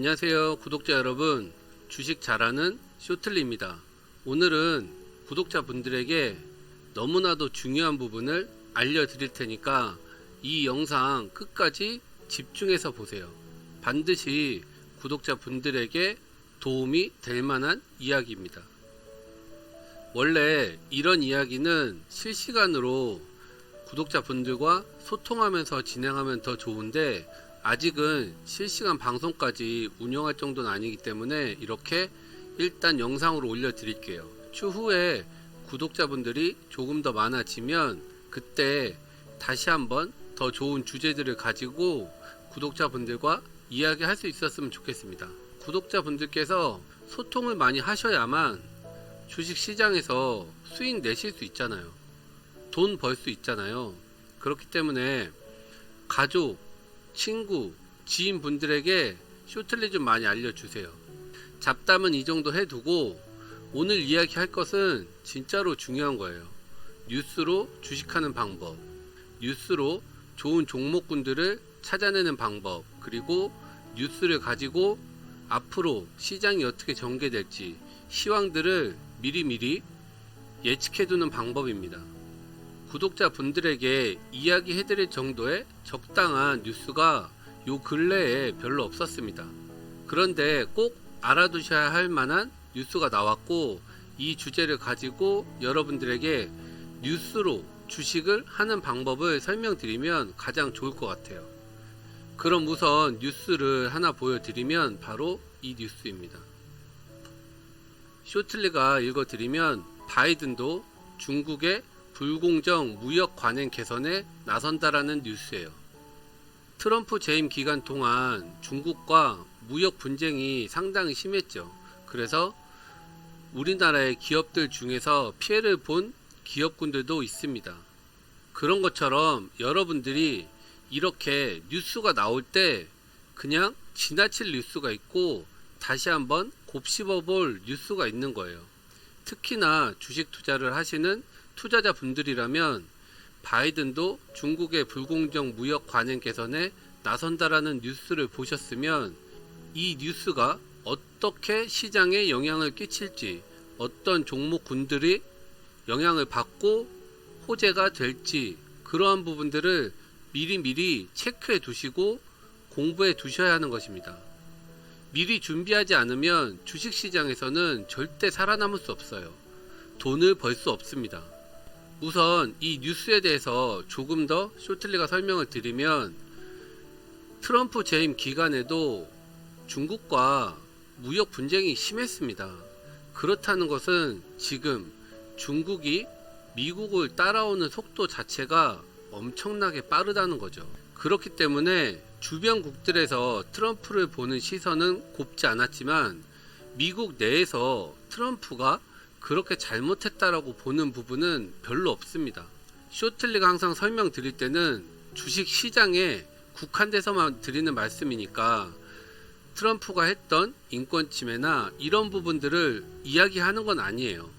안녕하세요 구독자 여러분, 주식 잘하는 쇼틀리입니다. 오늘은 구독자분들에게 너무나도 중요한 부분을 알려드릴 테니까 이 영상 끝까지 집중해서 보세요. 반드시 구독자분들에게 도움이 될 만한 이야기입니다. 원래 이런 이야기는 실시간으로 구독자분들과 소통하면서 진행하면 더 좋은데 아직은 실시간 방송까지 운영할 정도는 아니기 때문에 이렇게 일단 영상으로 올려드릴게요. 추후에 구독자분들이 조금 더 많아지면 그때 다시 한번 더 좋은 주제들을 가지고 구독자분들과 이야기할 수 있었으면 좋겠습니다. 구독자분들께서 소통을 많이 하셔야만 주식시장에서 수익 내실 수 있잖아요. 돈 벌 수 있잖아요. 그렇기 때문에 가족, 친구, 지인분들에게 쇼틀리 좀 많이 알려주세요. 잡담은 이 정도 해두고 오늘 이야기할 것은 진짜로 중요한 거예요. 뉴스로 주식하는 방법, 뉴스로 좋은 종목군들을 찾아내는 방법, 그리고 뉴스를 가지고 앞으로 시장이 어떻게 전개될지 시황들을 미리미리 예측해두는 방법입니다. 구독자분들에게 이야기해드릴 정도의 적당한 뉴스가 요 근래에 별로 없었습니다. 그런데 꼭 알아두셔야 할 만한 뉴스가 나왔고 이 주제를 가지고 여러분들에게 뉴스로 주식을 하는 방법을 설명드리면 가장 좋을 것 같아요. 그럼 우선 뉴스를 하나 보여드리면 바로 이 뉴스입니다. 쇼틀리가 읽어드리면 바이든도 중국의 불공정 무역 관행 개선에 나선다라는 뉴스예요. 트럼프 재임 기간 동안 중국과 무역 분쟁이 상당히 심했죠. 그래서 우리나라의 기업들 중에서 피해를 본 기업군들도 있습니다. 그런 것처럼 여러분들이 이렇게 뉴스가 나올 때 그냥 지나칠 뉴스가 있고 다시 한번 곱씹어 볼 뉴스가 있는 거예요. 특히나 주식 투자를 하시는 투자자 분들이라면 바이든도 중국의 불공정 무역 관행 개선에 나선다라는 뉴스를 보셨으면 이 뉴스가 어떻게 시장에 영향을 끼칠지, 어떤 종목군들이 영향을 받고 호재가 될지 그러한 부분들을 미리미리 체크해 두시고 공부해 두셔야 하는 것입니다. 미리 준비하지 않으면 주식시장에서는 절대 살아남을 수 없어요. 돈을 벌 수 없습니다. 우선 이 뉴스에 대해서 조금 더 쇼틀리가 설명을 드리면 트럼프 재임 기간에도 중국과 무역 분쟁이 심했습니다. 그렇다는 것은 지금 중국이 미국을 따라오는 속도 자체가 엄청나게 빠르다는 거죠. 그렇기 때문에 주변국들에서 트럼프를 보는 시선은 곱지 않았지만 미국 내에서 트럼프가 그렇게 잘못했다라고 보는 부분은 별로 없습니다. 쇼틀리가 항상 설명드릴 때는 주식 시장에 국한돼서만 드리는 말씀이니까 트럼프가 했던 인권 침해나 이런 부분들을 이야기하는 건 아니에요.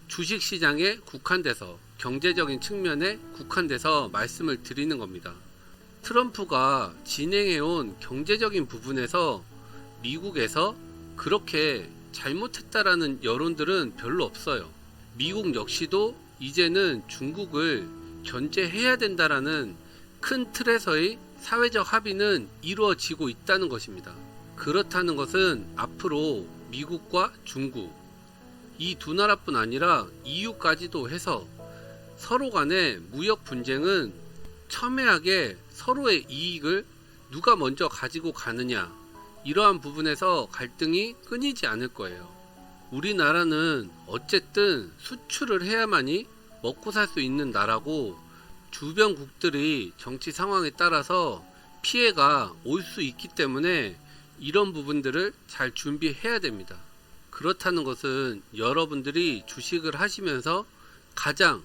주식 시장에 국한돼서 경제적인 측면에 국한돼서 말씀을 드리는 겁니다. 트럼프가 진행해온 경제적인 부분에서 미국에서 그렇게 잘못했다라는 여론들은 별로 없어요. 미국 역시도 이제는 중국을 견제해야 된다라는 큰 틀에서의 사회적 합의는 이루어지고 있다는 것입니다. 그렇다는 것은 앞으로 미국과 중국 이 두 나라뿐 아니라 EU까지도 해서 서로 간의 무역 분쟁은 첨예하게 서로의 이익을 누가 먼저 가지고 가느냐 이러한 부분에서 갈등이 끊이지 않을 거예요. 우리나라는 어쨌든 수출을 해야만이 먹고 살 수 있는 나라고 주변국들이 정치 상황에 따라서 피해가 올 수 있기 때문에 이런 부분들을 잘 준비해야 됩니다. 그렇다는 것은 여러분들이 주식을 하시면서 가장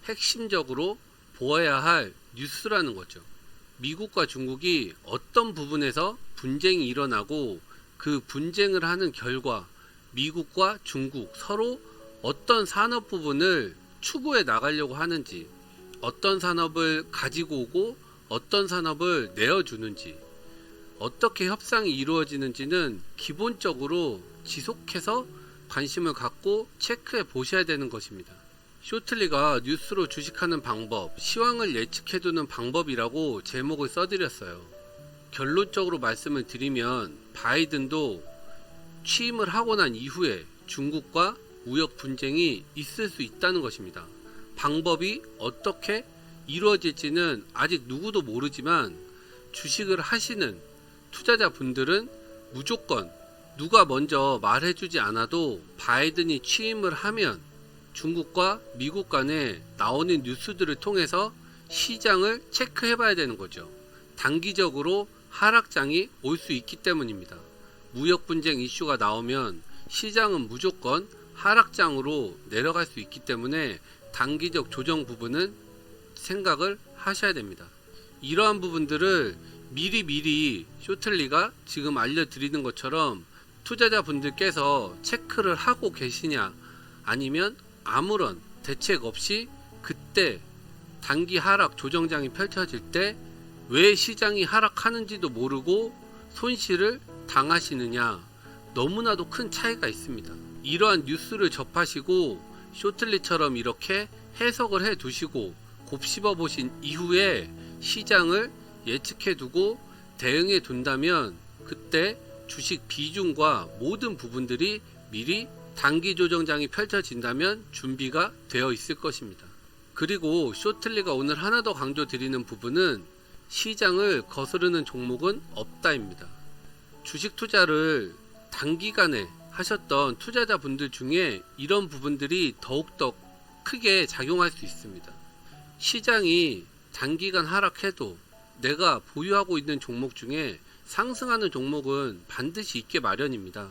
핵심적으로 보아야 할 뉴스라는 거죠. 미국과 중국이 어떤 부분에서 분쟁이 일어나고 그 분쟁을 하는 결과 미국과 중국 서로 어떤 산업 부분을 추구해 나가려고 하는지, 어떤 산업을 가지고 오고 어떤 산업을 내어주는지, 어떻게 협상이 이루어지는지는 기본적으로 지속해서 관심을 갖고 체크해 보셔야 되는 것입니다. 쇼틀리가 뉴스로 주식하는 방법, 시황을 예측해두는 방법이라고 제목을 써드렸어요. 결론적으로 말씀을 드리면 바이든도 취임을 하고 난 이후에 중국과 무역 분쟁이 있을 수 있다는 것입니다. 방법이 어떻게 이루어질지는 아직 누구도 모르지만 주식을 하시는 투자자분들은 무조건 누가 먼저 말해주지 않아도 바이든이 취임을 하면 중국과 미국 간에 나오는 뉴스들을 통해서 시장을 체크해 봐야 되는 거죠. 단기적으로 하락장이 올 수 있기 때문입니다. 무역 분쟁 이슈가 나오면 시장은 무조건 하락장으로 내려갈 수 있기 때문에 단기적 조정 부분은 생각을 하셔야 됩니다. 이러한 부분들을 미리 쇼틀리가 지금 알려드리는 것처럼 투자자분들께서 체크를 하고 계시냐, 아니면 아무런 대책 없이 그때 단기 하락 조정장이 펼쳐질 때 왜 시장이 하락하는지도 모르고 손실을 당하시느냐, 너무나도 큰 차이가 있습니다. 이러한 뉴스를 접하시고 쇼틀리처럼 이렇게 해석을 해 두시고 곱씹어 보신 이후에 시장을 예측해 두고 대응해 둔다면 그때 주식 비중과 모든 부분들이 미리 단기 조정장이 펼쳐진다면 준비가 되어 있을 것입니다. 그리고 쇼틀리가 오늘 하나 더 강조드리는 부분은 시장을 거스르는 종목은 없다입니다. 주식 투자를 단기간에 하셨던 투자자분들 중에 이런 부분들이 더욱더 크게 작용할 수 있습니다. 시장이 단기간 하락해도 내가 보유하고 있는 종목 중에 상승하는 종목은 반드시 있게 마련입니다.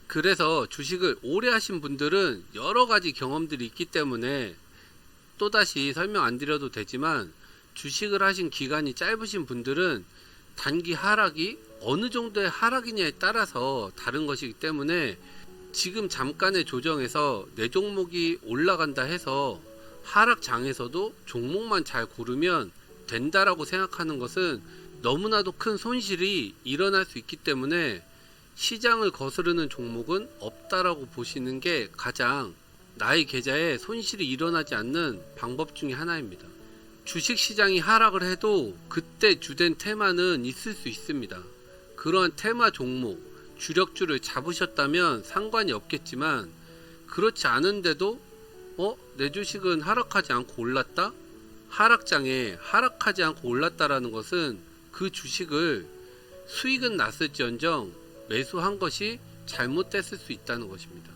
그래서 주식을 오래 하신 분들은 여러 가지 경험들이 있기 때문에 또다시 설명 안 드려도 되지만, 주식을 하신 기간이 짧으신 분들은 단기 하락이 어느 정도의 하락이냐에 따라서 다른 것이기 때문에 지금 잠깐의 조정에서 내 종목이 올라간다 해서 하락장에서도 종목만 잘 고르면 된다라고 생각하는 것은 너무나도 큰 손실이 일어날 수 있기 때문에 시장을 거스르는 종목은 없다라고 보시는 게 가장 나의 계좌에 손실이 일어나지 않는 방법 중에 하나입니다. 주식시장이 하락을 해도 그때 주된 테마는 있을 수 있습니다. 그러한 테마 종목, 주력주를 잡으셨다면 상관이 없겠지만, 그렇지 않은데도 내 주식은 하락하지 않고 올랐다? 하락장에 하락하지 않고 올랐다라는 것은 그 주식을 수익은 났을지언정 매수한 것이 잘못됐을 수 있다는 것입니다.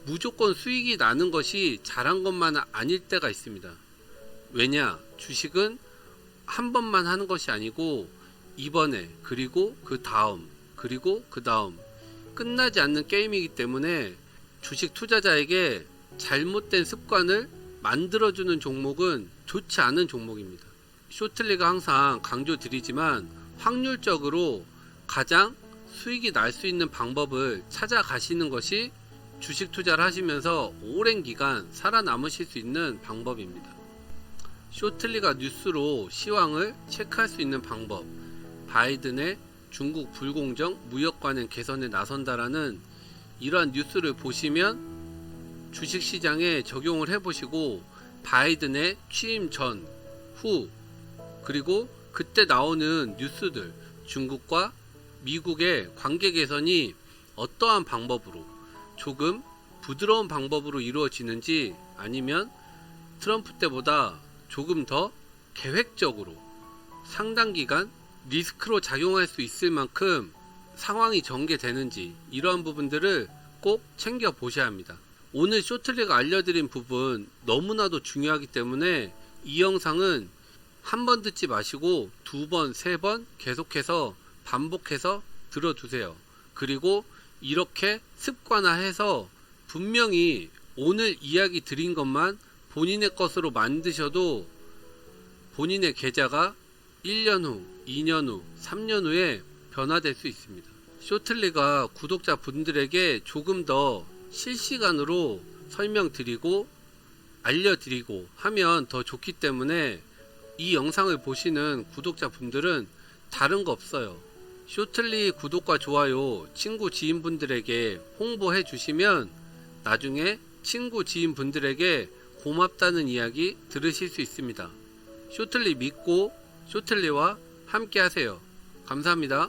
무조건 수익이 나는 것이 잘한 것만은 아닐 때가 있습니다. 왜냐? 주식은 한 번만 하는 것이 아니고 이번에, 그리고 그 다음, 그리고 그 다음 끝나지 않는 게임이기 때문에 주식 투자자에게 잘못된 습관을 만들어주는 종목은 좋지 않은 종목입니다. 쇼틀리가 항상 강조드리지만 확률적으로 가장 수익이 날 수 있는 방법을 찾아가시는 것이 주식 투자를 하시면서 오랜 기간 살아남으실 수 있는 방법입니다. 쇼틀리가 뉴스로 시황을 체크할 수 있는 방법, 바이든의 중국 불공정 무역 관행 개선에 나선다라는 이러한 뉴스를 보시면 주식시장에 적용을 해보시고 바이든의 취임 전, 후, 그리고 그때 나오는 뉴스들, 중국과 미국의 관계 개선이 어떠한 방법으로 조금 부드러운 방법으로 이루어지는지, 아니면 트럼프 때보다 조금 더 계획적으로 상당 기간 리스크로 작용할 수 있을 만큼 상황이 전개되는지, 이러한 부분들을 꼭 챙겨 보셔야 합니다. 오늘 쇼틀리가 알려드린 부분 너무나도 중요하기 때문에 이 영상은 한 번 듣지 마시고 두 번, 세 번 계속해서 반복해서 들어두세요. 그리고 이렇게 습관화해서 분명히 오늘 이야기 드린 것만 본인의 것으로 만드셔도 본인의 계좌가 1년 후, 2년 후, 3년 후에 변화될 수 있습니다. 쇼틀리가 구독자 분들에게 조금 더 실시간으로 설명드리고 알려드리고 하면 더 좋기 때문에 이 영상을 보시는 구독자 분들은 다른 거 없어요. 쇼틀리 구독과 좋아요 친구 지인분들에게 홍보해 주시면 나중에 친구 지인분들에게 고맙다는 이야기 들으실 수 있습니다. 쇼틀리 믿고 쇼틀리와 함께 하세요. 감사합니다.